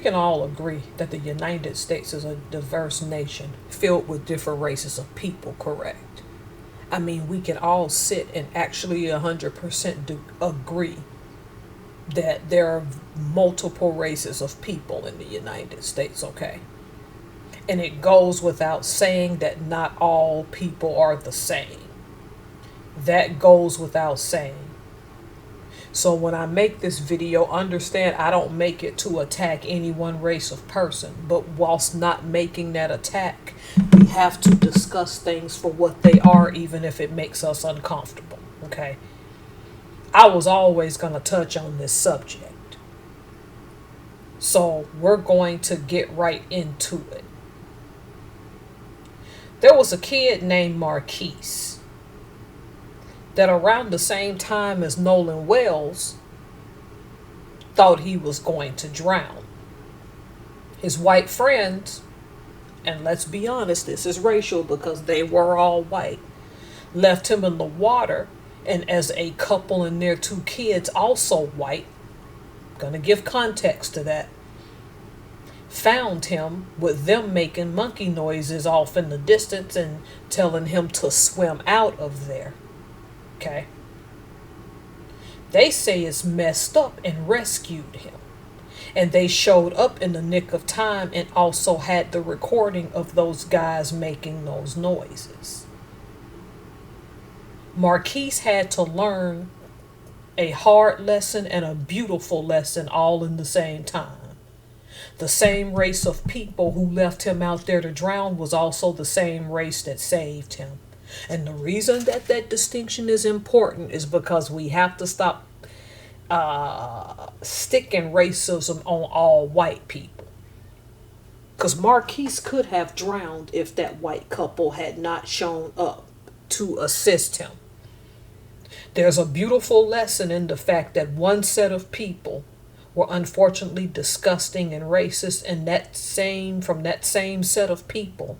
can all agree that the United States is a diverse nation filled with different races of people, correct? I mean, we can all sit and actually 100% agree that there are multiple races of people in the United States, okay? And it goes without saying that not all people are the same. That goes without saying. So when I make this video, understand I don't make it to attack any one race of person, but whilst not making that attack, we have to discuss things for what they are, even if it makes us uncomfortable, okay? I was always going to touch on this subject. So we're going to get right into it. There was a kid named Marquise that around the same time as Nolan Wells thought he was going to drown. His white friends, and let's be honest, this is racial because they were all white, left him in the water, and as a couple and their two kids, also white, gonna give context to that, found him with them making monkey noises off in the distance and telling him to swim out of there. Okay. They say it's messed up and rescued him. And they showed up in the nick of time and also had the recording of those guys making those noises. Marquise had to learn a hard lesson and a beautiful lesson all in the same time. The same race of people who left him out there to drown was also the same race that saved him. And the reason that that distinction is important is because we have to stop sticking racism on all white people. Because Marquise could have drowned if that white couple had not shown up to assist him. There's a beautiful lesson in the fact that one set of people were unfortunately disgusting and racist, and from that same set of people,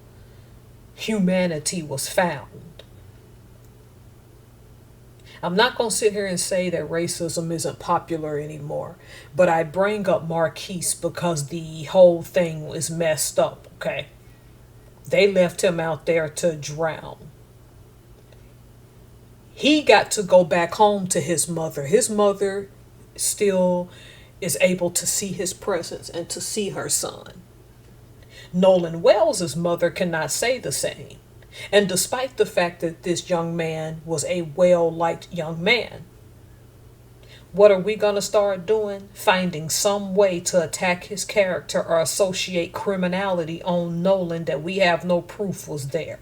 humanity was found. I'm not going to sit here and say that racism isn't popular anymore, but I bring up Marquise because the whole thing is messed up, okay? They left him out there to drown. He got to go back home to his mother. His mother still is able to see his presence and to see her son. Nolan Wells' mother cannot say the same. And despite the fact that this young man was a well-liked young man, what are we going to start doing? Finding some way to attack his character or associate criminality on Nolan that we have no proof was there.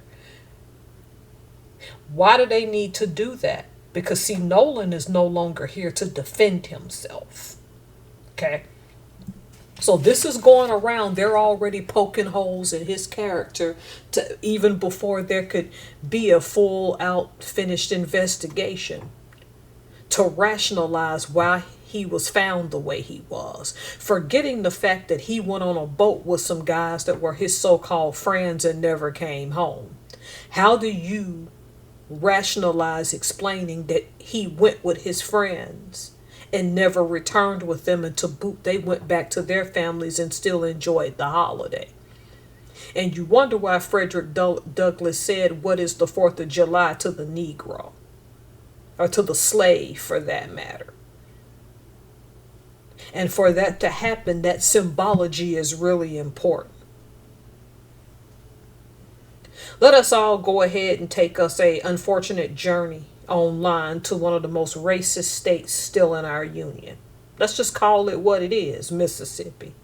Why do they need to do that? Because, see, Nolan is no longer here to defend himself. Okay? So this is going around. They're already poking holes in his character to even before there could be a full out finished investigation to rationalize why he was found the way he was, forgetting the fact that he went on a boat with some guys that were his so-called friends and never came home. How do you rationalize explaining that he went with his friends and never returned with them, and to boot they went back to their families and still enjoyed the holiday? And you wonder why Frederick Douglass said, what is the 4th of July to the Negro? Or to the slave, for that matter. And for that to happen, that symbology is really important. Let us all go ahead and take us a unfortunate journey online to one of the most racist states still in our union. Let's just call it what it is, Mississippi.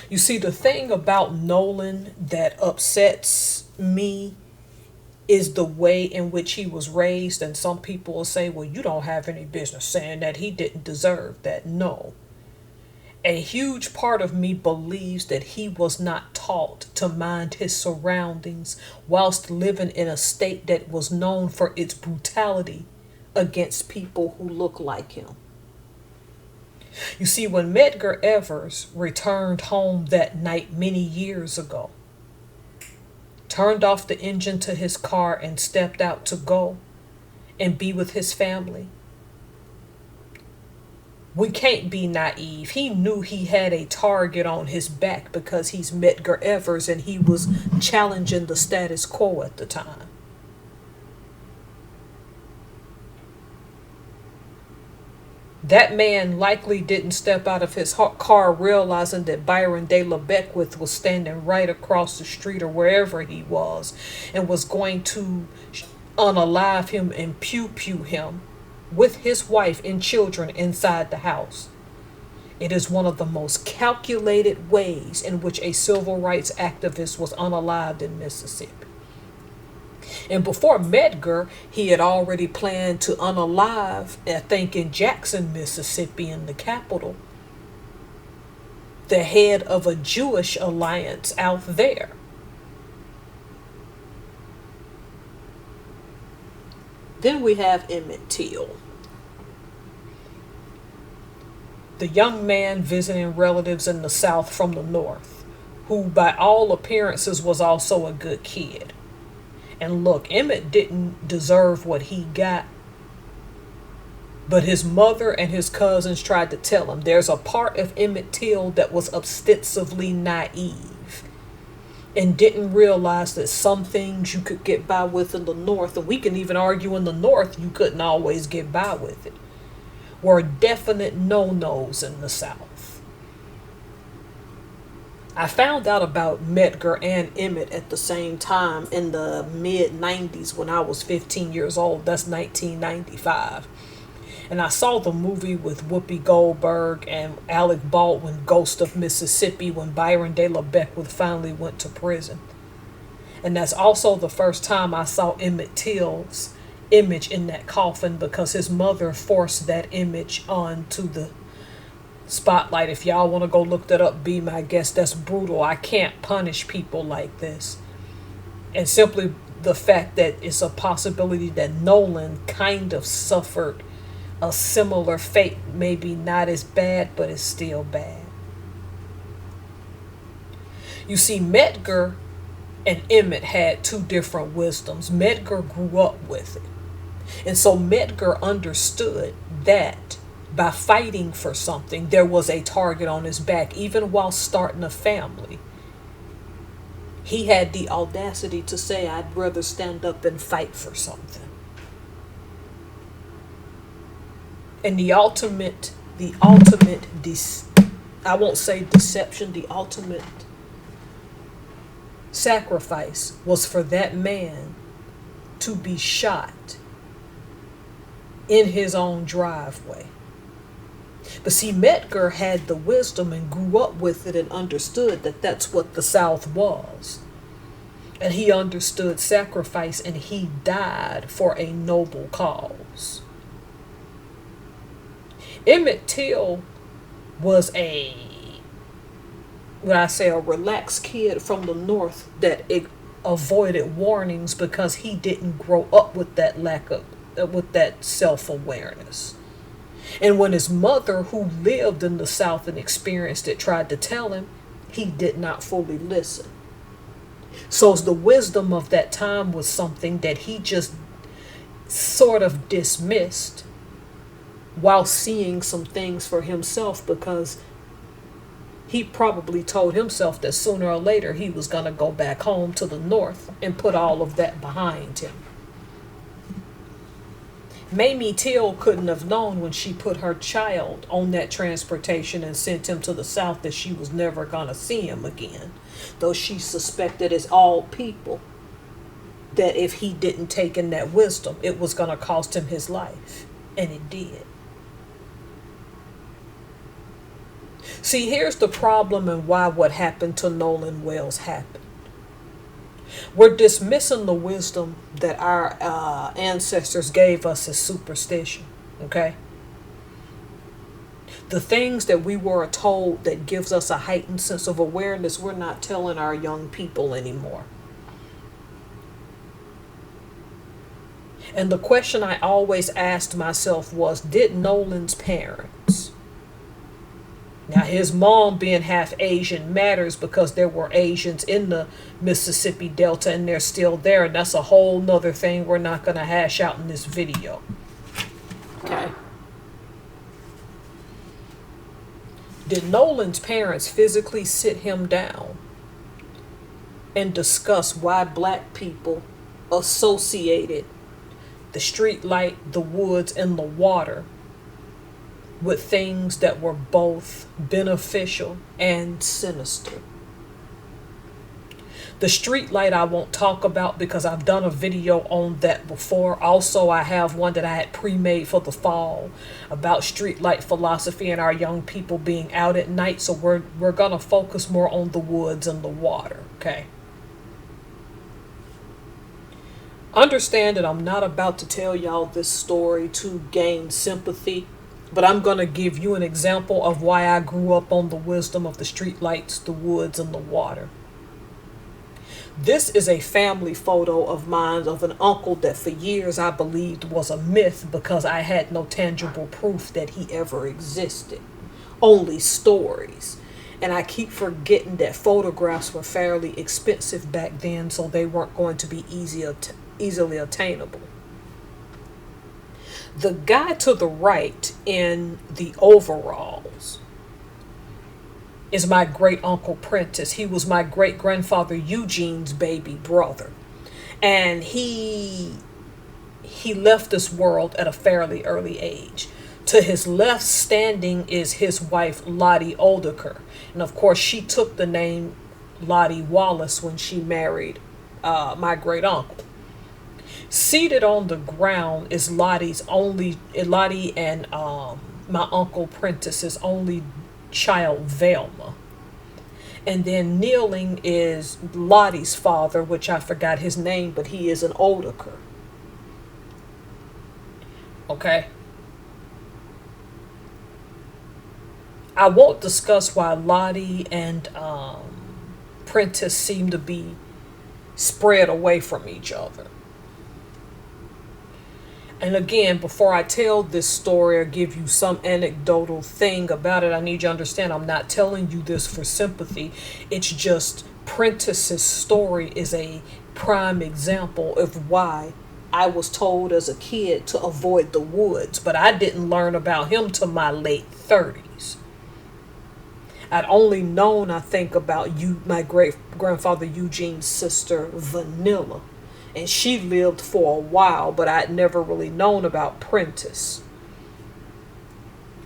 You see, the thing about Nolan that upsets me is the way in which he was raised. And some people will say, well, you don't have any business saying that he didn't deserve that. No. A huge part of me believes that he was not taught to mind his surroundings whilst living in a state that was known for its brutality against people who look like him. You see, when Medgar Evers returned home that night many years ago, turned off the engine to his car and stepped out to go and be with his family, We can't be naive. He knew he had a target on his back because he's Medgar Evers and he was challenging the status quo at the time. That man likely didn't step out of his car realizing that Byron de la Beckwith was standing right across the street or wherever he was and was going to unalive him and pew him with his wife and children inside the house. It is one of the most calculated ways in which a civil rights activist was unalived in Mississippi. And before Medgar, he had already planned to unalive, I think in Jackson, Mississippi, in the capital, the head of a Jewish alliance out there. Then we have Emmett Till, the young man visiting relatives in the South from the North, who by all appearances was also a good kid. And look, Emmett didn't deserve what he got, but his mother and his cousins tried to tell him there's a part of Emmett Till that was ostensibly naive and didn't realize that some things you could get by with in the North, and we can even argue in the North you couldn't always get by with it, were definite no-nos in the South. I found out about Medgar and Emmett at the same time in the mid-90s when I was 15 years old. That's 1995. And I saw the movie with Whoopi Goldberg and Alec Baldwin, Ghost of Mississippi, when Byron de la Beckwith finally went to prison. And that's also the first time I saw Emmett Till's image in that coffin, because his mother forced that image onto the spotlight. If y'all want to go look that up, be my guest. That's brutal. I can't punish people like this. And simply the fact that it's a possibility that Nolan kind of suffered a similar fate, maybe not as bad, but it's still bad. You see, Medgar and Emmett had two different wisdoms. Medgar grew up with it. And so Medgar understood that by fighting for something, there was a target on his back, even while starting a family. He had the audacity to say, I'd rather stand up and fight for something. And the ultimate, I won't say deception, the ultimate sacrifice was for that man to be shot in his own driveway. But see, Medgar had the wisdom and grew up with it and understood that that's what the South was. And he understood sacrifice, and he died for a noble cause. Emmett Till was a relaxed kid from the North that avoided warnings because he didn't grow up with that with that self-awareness. And when his mother, who lived in the South and experienced it, tried to tell him, he did not fully listen. So the wisdom of that time was something that he just sort of dismissed while seeing some things for himself, because he probably told himself that sooner or later he was going to go back home to the North and put all of that behind him. Mamie Till couldn't have known when she put her child on that transportation and sent him to the South that she was never going to see him again, though she suspected, as all people, that if he didn't take in that wisdom, it was going to cost him his life. And it did. See, here's the problem and why what happened to Nolan Wells happened. We're dismissing the wisdom that our ancestors gave us as superstition, okay? The things that we were told that gives us a heightened sense of awareness, we're not telling our young people anymore. And the question I always asked myself was, did Nolan's parents, now his mom being half Asian matters because there were Asians in the Mississippi Delta and they're still there, and that's a whole nother thing we're not going to hash out in this video. Okay. Did Nolan's parents physically sit him down and discuss why black people associated the street light, the woods, and the water with things that were both beneficial and sinister? The street light I won't talk about because I've done a video on that before. Also, I have one that I had pre-made for the fall about street light philosophy and our young people being out at night. So we're gonna focus more on the woods and the water, okay? Understand that I'm not about to tell y'all this story to gain sympathy, but I'm gonna give you an example of why I grew up on the wisdom of the street lights, the woods, and the water. This is a family photo of mine of an uncle that for years I believed was a myth because I had no tangible proof that he ever existed, only stories. And I keep forgetting that photographs were fairly expensive back then, so they weren't going to be easily attainable. The guy to the right in the overalls is my great uncle Prentice. He was my great grandfather Eugene's baby brother. And he left this world at a fairly early age. To his left standing is his wife Lottie Oldeker. And of course she took the name Lottie Wallace when she married my great uncle. Seated on the ground is Lottie and my uncle Prentice's only child Velma. And then kneeling is Lottie's father, which I forgot his name, but he is an Oldeker. Okay. I won't discuss why Lottie and Prentice seem to be spread away from each other. And again, before I tell this story or give you some anecdotal thing about it, I need you to understand I'm not telling you this for sympathy. It's just Prentice's story is a prime example of why I was told as a kid to avoid the woods, but I didn't learn about him till my late 30s. I'd only known, I think, about my great grandfather Eugene's sister Vanilla. And she lived for a while, but I'd never really known about Prentice.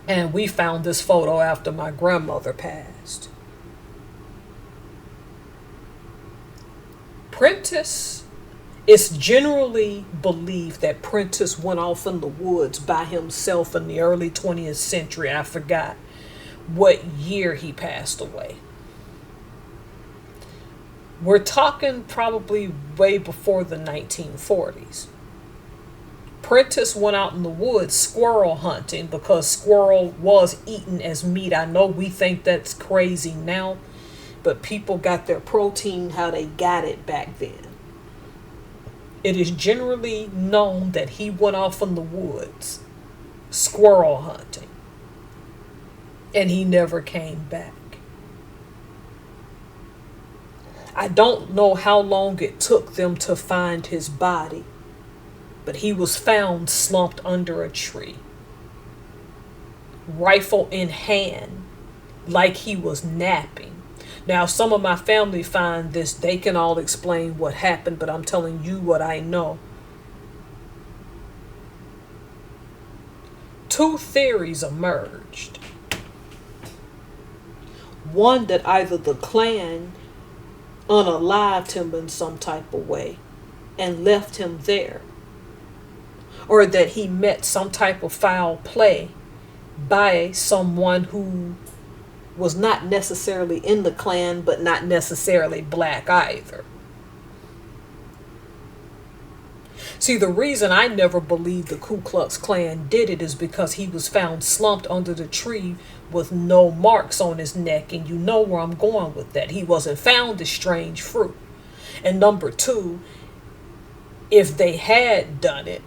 And we found this photo after my grandmother passed. Prentice, it's generally believed that Prentice went off in the woods by himself in the early 20th century. I forgot what year he passed away. We're talking probably way before the 1940s. Prentice went out in the woods squirrel hunting because squirrel was eaten as meat. I know we think that's crazy now, but people got their protein how they got it back then. It is generally known that he went off in the woods squirrel hunting, and he never came back. I don't know how long it took them to find his body, but he was found slumped under a tree, rifle in hand, like he was napping. Now, some of my family find this, they can all explain what happened, but I'm telling you what I know. Two theories emerged. One, that either the Klan unalived him in some type of way and left him there, or that he met some type of foul play by someone who was not necessarily in the Klan, but not necessarily black either. See, the reason I never believed the Ku Klux Klan did it is because he was found slumped under the tree with no marks on his neck, and you know where I'm going with that. He wasn't found as strange fruit. And number two, if they had done it,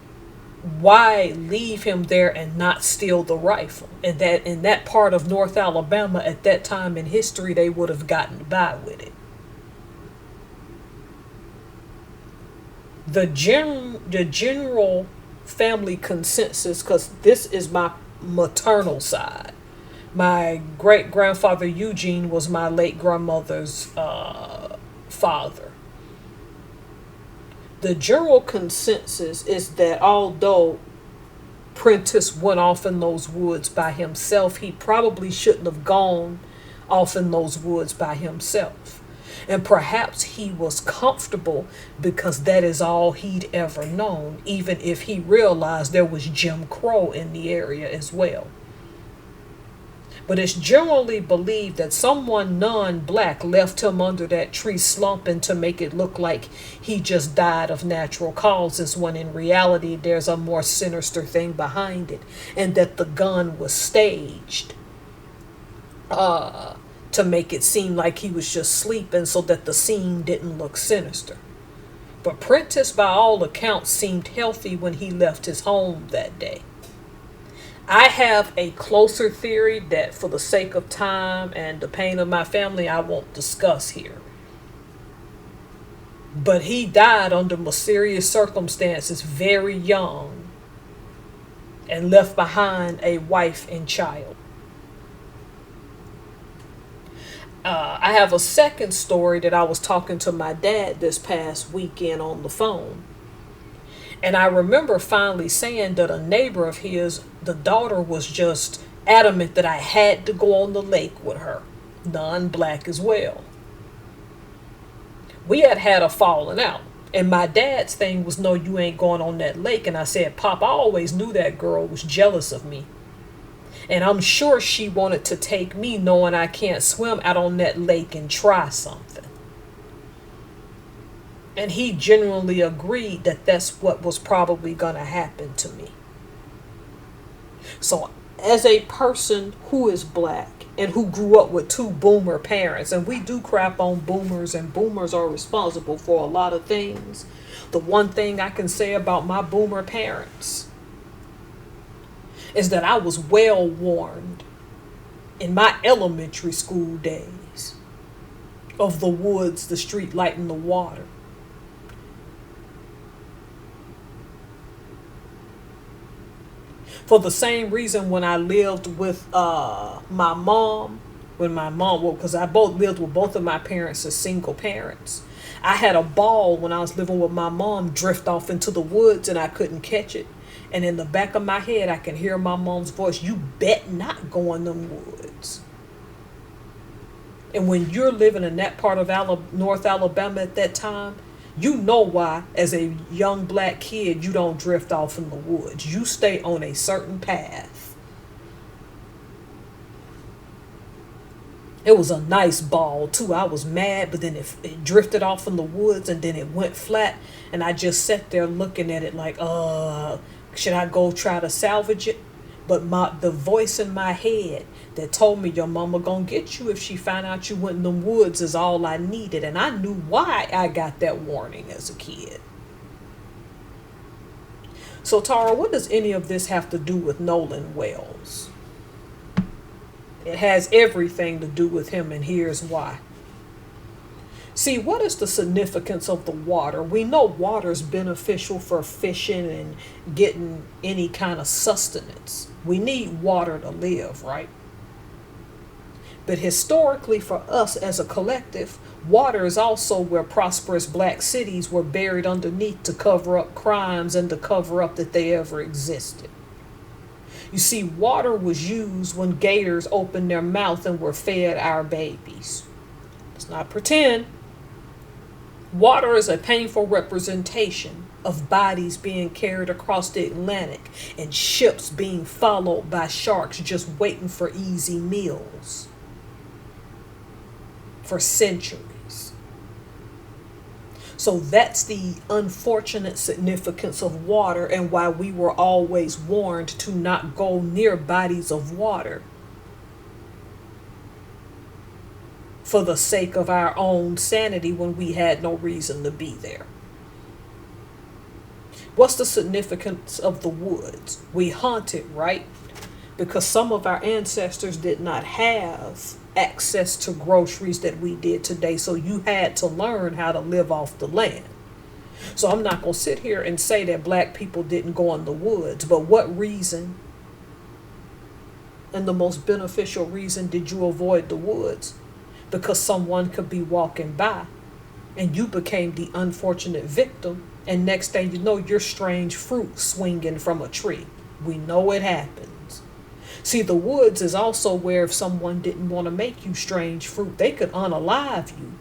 why leave him there and not steal the rifle? And that in that part of North Alabama at that time in history, they would have gotten by with it. The general family consensus, because this is my maternal side, My great grandfather Eugene was my late grandmother's father. The general consensus is that although Prentice went off in those woods by himself, he probably shouldn't have gone off in those woods by himself. And perhaps he was comfortable because that is all he'd ever known, even if he realized there was Jim Crow in the area as well. But it's generally believed that someone non-black left him under that tree slumping to make it look like he just died of natural causes, when in reality there's a more sinister thing behind it, and that the gun was staged to make it seem like he was just sleeping so that the scene didn't look sinister. But Prentice, by all accounts, seemed healthy when he left his home that day. I have a closer theory that, for the sake of time and the pain of my family, I won't discuss here. But he died under mysterious circumstances, very young, and left behind a wife and child. I have a second story that I was talking to my dad this past weekend on the phone. And I remember finally saying that a neighbor of his, the daughter was just adamant that I had to go on the lake with her, non-black as well. We had had a falling out. And my dad's thing was, no, you ain't going on that lake. And I said, Pop, I always knew that girl was jealous of me. And I'm sure she wanted to take me, knowing I can't swim, out on that lake and try something. And he genuinely agreed that that's what was probably going to happen to me. So as a person who is black and who grew up with two boomer parents, and we do crap on boomers, and boomers are responsible for a lot of things. The one thing I can say about my boomer parents is that I was well warned in my elementary school days of the woods, the street light, and the water. For the same reason, when I lived with my mom, because I both lived with both of my parents as single parents, I had a ball when I was living with my mom drift off into the woods and I couldn't catch it. And in the back of my head, I can hear my mom's voice, you bet not go in them woods. And when you're living in that part of North Alabama at that time, you know why, as a young black kid, you don't drift off in the woods. You stay on a certain path. It was a nice ball, too. I was mad, but then it drifted off in the woods, and then it went flat, and I just sat there looking at it like, should I go try to salvage it? But the voice in my head that told me your mama gonna get you if she find out you went in them woods is all I needed. And I knew why I got that warning as a kid. So Tara, what does any of this have to do with Nolan Wells? It has everything to do with him, and here's why. See, what is the significance of the water? We know water is beneficial for fishing and getting any kind of sustenance. We need water to live, right? But historically, for us as a collective, water is also where prosperous black cities were buried underneath to cover up crimes and to cover up that they ever existed. You see, water was used when gators opened their mouth and were fed our babies. Let's not pretend. Water is a painful representation of bodies being carried across the Atlantic and ships being followed by sharks just waiting for easy meals for centuries. So that's the unfortunate significance of water, and why we were always warned to not go near bodies of water for the sake of our own sanity when we had no reason to be there. What's the significance of the woods? We hunt it, right? Because some of our ancestors did not have access to groceries that we did today, so you had to learn how to live off the land. So I'm not going to sit here and say that black people didn't go in the woods, but what reason And the most beneficial reason did you avoid the woods? Because someone could be walking by and you became the unfortunate victim. And next thing you know, you're strange fruit swinging from a tree. We know it happens. See, the woods is also where if someone didn't want to make you strange fruit, they could unalive you,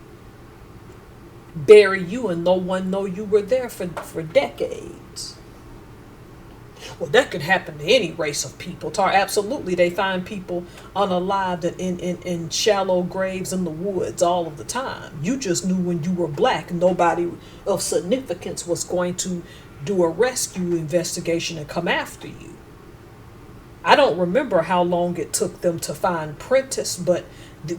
bury you, and no one know you were there for decades. Well, that could happen to any race of people. Absolutely, they find people unalived and in shallow graves in the woods all of the time. You just knew when you were black, nobody of significance was going to do a rescue investigation and come after you. I don't remember how long it took them to find Prentice, but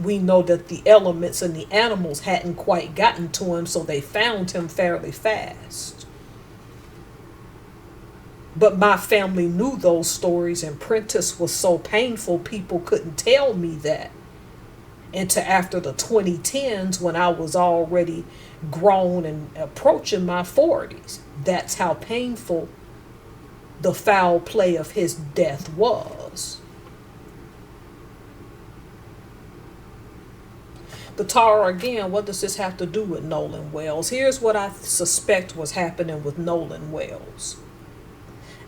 we know that the elements and the animals hadn't quite gotten to him, so they found him fairly fast. But my family knew those stories, and Prentice was so painful, people couldn't tell me that. Into after the 2010s, when I was already grown and approaching my 40s. That's how painful the foul play of his death was. But Tara, again, what does this have to do with Nolan Wells? Here's what I suspect was happening with Nolan Wells.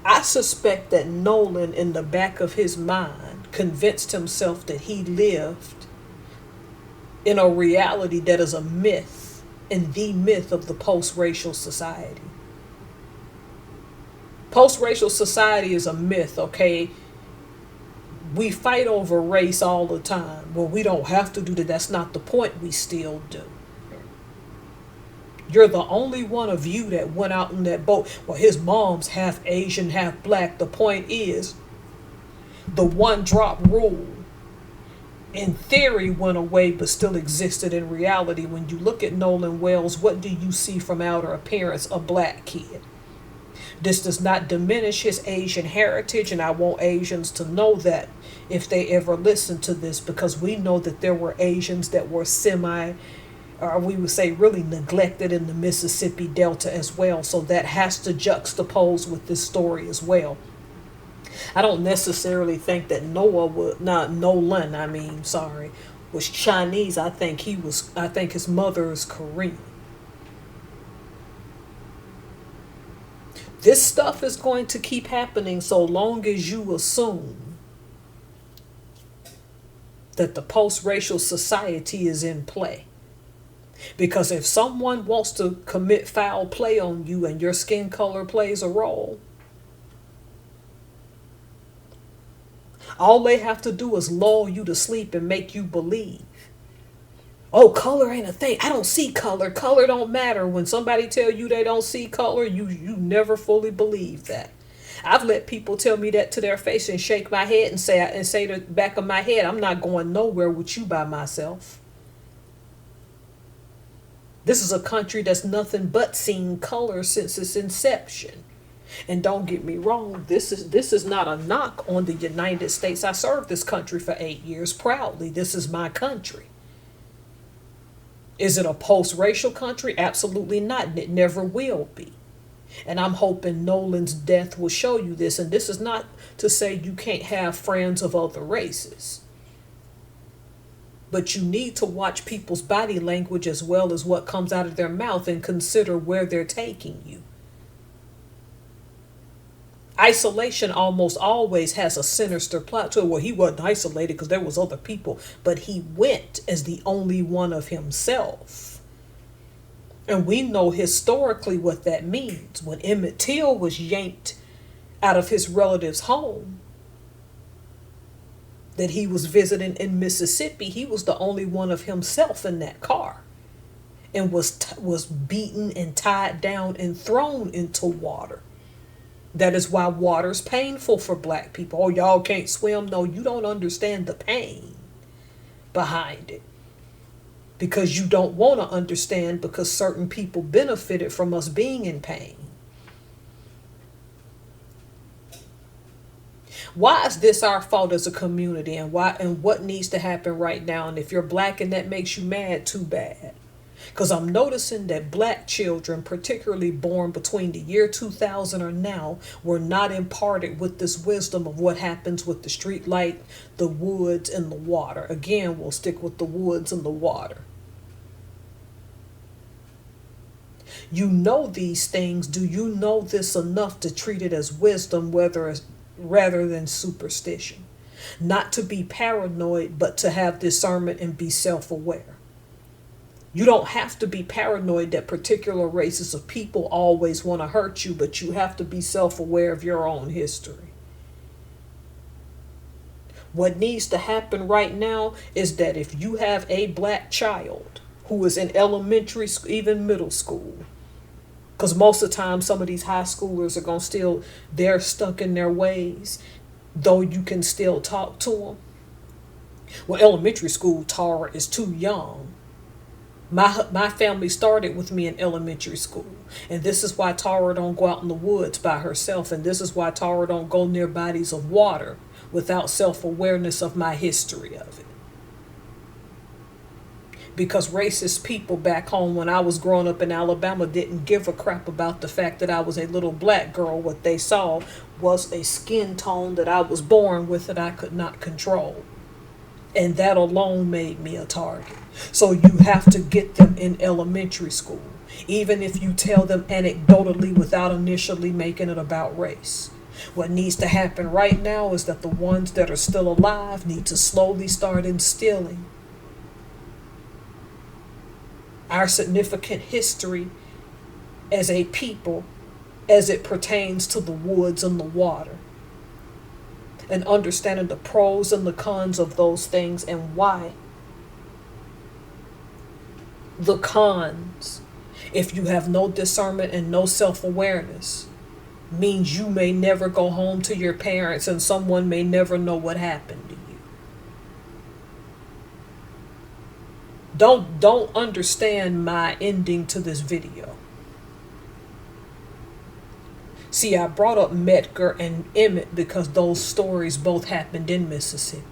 I suspect that Nolan, in the back of his mind, convinced himself that he lived in a reality that is a myth, and the myth of the post-racial society. Post-racial society is a myth, okay? We fight over race all the time. Well, we don't have to do that. That's not the point. We still do. You're the only one of you that went out in that boat. Well, his mom's half Asian, half black. The point is, the one drop rule in theory went away but still existed in reality. When you look at Nolan Wells, what do you see from outer appearance? A black kid. This does not diminish his Asian heritage, and I want Asians to know that if they ever listen to this, because we know that there were Asians that were or we would say really neglected in the Mississippi Delta as well. So that has to juxtapose with this story as well. I don't necessarily think that Nolan, was Chinese. I think his mother is Korean. This stuff is going to keep happening so long as you assume that the post-racial society is in play. Because if someone wants to commit foul play on you and your skin color plays a role, all they have to do is lull you to sleep and make you believe, oh, color ain't a thing. I don't see color. Color don't matter. When somebody tell you they don't see color, you never fully believe that. I've let people tell me that to their face and shake my head and say to the back of my head, I'm not going nowhere with you by myself. This is a country that's nothing but seen color since its inception. And don't get me wrong, this is not a knock on the United States. I served this country for 8 years proudly. This is my country. Is it a post-racial country? Absolutely not, and it never will be. And I'm hoping Nolan's death will show you this. And this is not to say you can't have friends of other races. But you need to watch people's body language as well as what comes out of their mouth and consider where they're taking you. Isolation almost always has a sinister plot to it. Well, he wasn't isolated because there was other people, but he went as the only one of himself. And we know historically what that means. When Emmett Till was yanked out of his relative's home that he was visiting in Mississippi, he was the only one of himself in that car, and was beaten and tied down and thrown into water. That is why water's painful for black people. Oh, y'all can't swim. No, you don't understand the pain behind it. Because you don't want to understand, because certain people benefited from us being in pain. Why is this our fault as a community, and what needs to happen right now? And if you're black and that makes you mad, too bad. Because I'm noticing that black children, particularly born between the year 2000 or now, were not imparted with this wisdom of what happens with the street light, the woods, and the water. Again, we'll stick with the woods and the water. You know these things. Do you know this enough to treat it as wisdom, rather than superstition? Not to be paranoid, but to have discernment and be self-aware. You don't have to be paranoid that particular races of people always want to hurt you, but you have to be self-aware of your own history. What needs to happen right now is that if you have a black child who is in elementary school, even middle school, because most of the time some of these high schoolers are going to they're stuck in their ways, though you can still talk to them. Well, elementary school, Tara, is too young. My family started with me in elementary school. And this is why Tara don't go out in the woods by herself. And this is why Tara don't go near bodies of water without self-awareness of my history of it. Because racist people back home when I was growing up in Alabama didn't give a crap about the fact that I was a little black girl. What they saw was a skin tone that I was born with that I could not control. And that alone made me a target. So you have to get them in elementary school, even if you tell them anecdotally without initially making it about race. What needs to happen right now is that the ones that are still alive need to slowly start instilling our significant history as a people as it pertains to the woods and the water. And understanding the pros and the cons of those things and why. The cons, if you have no discernment and no self-awareness, means you may never go home to your parents and someone may never know what happened to you. Don't understand my ending to this video. See, I brought up Medgar and Emmett because those stories both happened in Mississippi.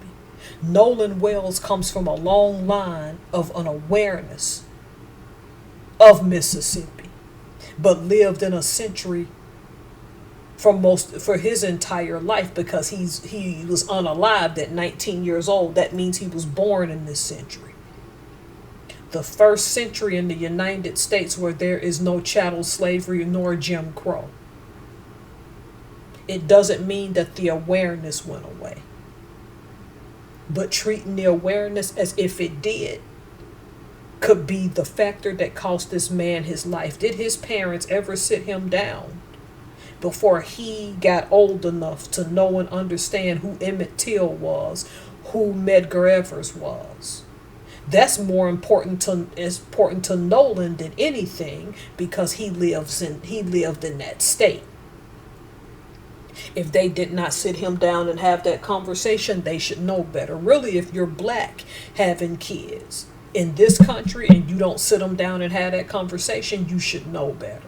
Nolan Wells comes from a long line of an awareness of Mississippi, but lived in a century for his entire life because he was unalived at 19 years old. That means he was born in this century. The first century in the United States where there is no chattel slavery nor Jim Crow. It doesn't mean that the awareness went away. But treating the awareness as if it did could be the factor that cost this man his life. Did his parents ever sit him down before he got old enough to know and understand who Emmett Till was, who Medgar Evers was? That's more important to Nolan than anything because he lived in that state. If they did not sit him down and have that conversation, they should know better. Really, if you're black having kids in this country and you don't sit them down and have that conversation, you should know better.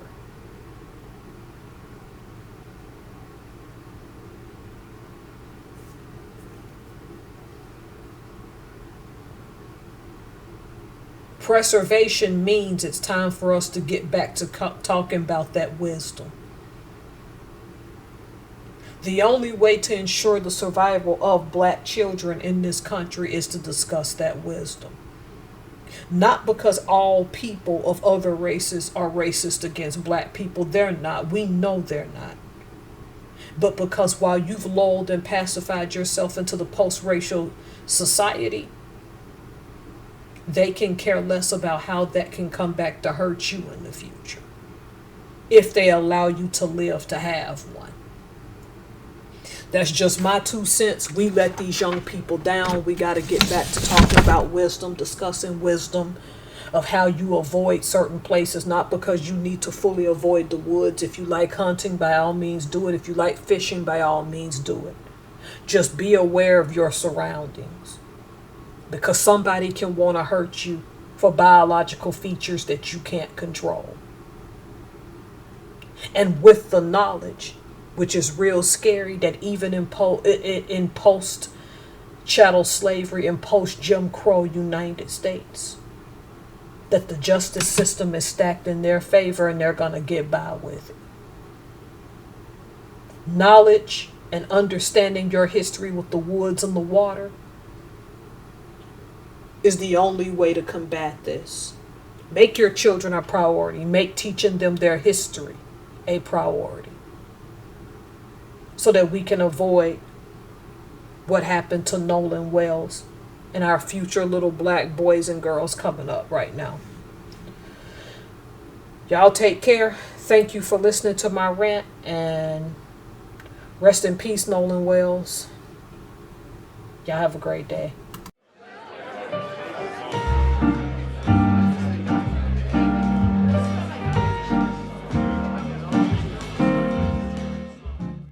Preservation means it's time for us to get back to talking about that wisdom. The only way to ensure the survival of black children in this country is to discuss that wisdom. Not because all people of other races are racist against black people. They're not. We know they're not. But because while you've lulled and pacified yourself into the post-racial society, they can care less about how that can come back to hurt you in the future. If they allow you to live to have one. That's just my 2 cents. We let these young people down. We got to get back to talking about wisdom, discussing wisdom of how you avoid certain places, not because you need to fully avoid the woods. If you like hunting, by all means do it. If you like fishing, by all means do it. Just be aware of your surroundings. Because somebody can want to hurt you for biological features that you can't control. And with the knowledge, which is real scary, that even in post-chattel slavery and post-Jim Crow United States, that the justice system is stacked in their favor and they're going to get by with it. Knowledge and understanding your history with the woods and the water is the only way to combat this. Make your children a priority. Make teaching them their history a priority, so that we can avoid what happened to Nolan Wells and our future little black boys and girls coming up right now. Y'all take care. Thank you for listening to my rant, and rest in peace, Nolan Wells. Y'all have a great day.